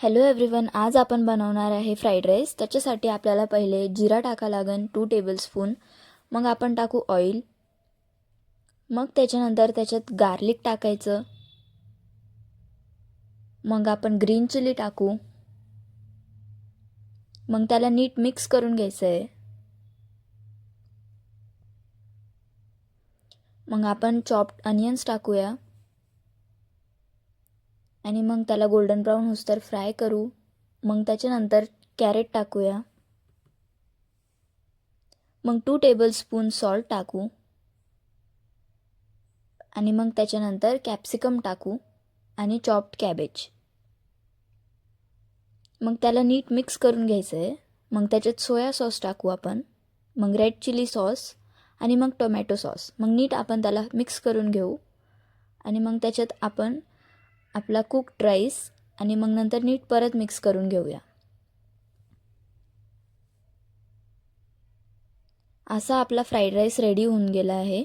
Hello everyone, आज आपण बनवणार आहे फ्राईड राईस. त्याच्यासाठी आपल्याला पहिले जिरा टाका लागेल 2 टेबलस्पून. मग आपण टाकू ऑइल. मग त्याच्यानंतर त्याच्यात गार्लिक टाकायचं. मग आपण ग्रीन चिली टाकू. मग त्याला नीट मिक्स करून घ्यायचं आहे. मग आपण चॉप्ड अनियन्स टाकूया आणि मग त्याला गोल्डन ब्राऊन होईस्तोवर फ्राय करू. मग त्याच्यानंतर कॅरेट टाकूया. मग 2 टेबलस्पून सॉल्ट टाकू आणि मग त्याच्यानंतर कॅप्सिकम टाकू आणि चॉप्ड कॅबेज. मग त्याला नीट मिक्स करून घ्यायचं आहे. मग त्याच्यात सोया सॉस टाकू आपण, मग रेड चिली सॉस आणि मग टोमॅटो सॉस. मग नीट आपण त्याला मिक्स करून घेऊ आणि मग त्याच्यात आपण आपला कुक्ड राईस आणि मग नंतर नीट परत मिक्स करून घेऊया. असा आपला फ्राईड राईस रेडी होऊन गेला आहे.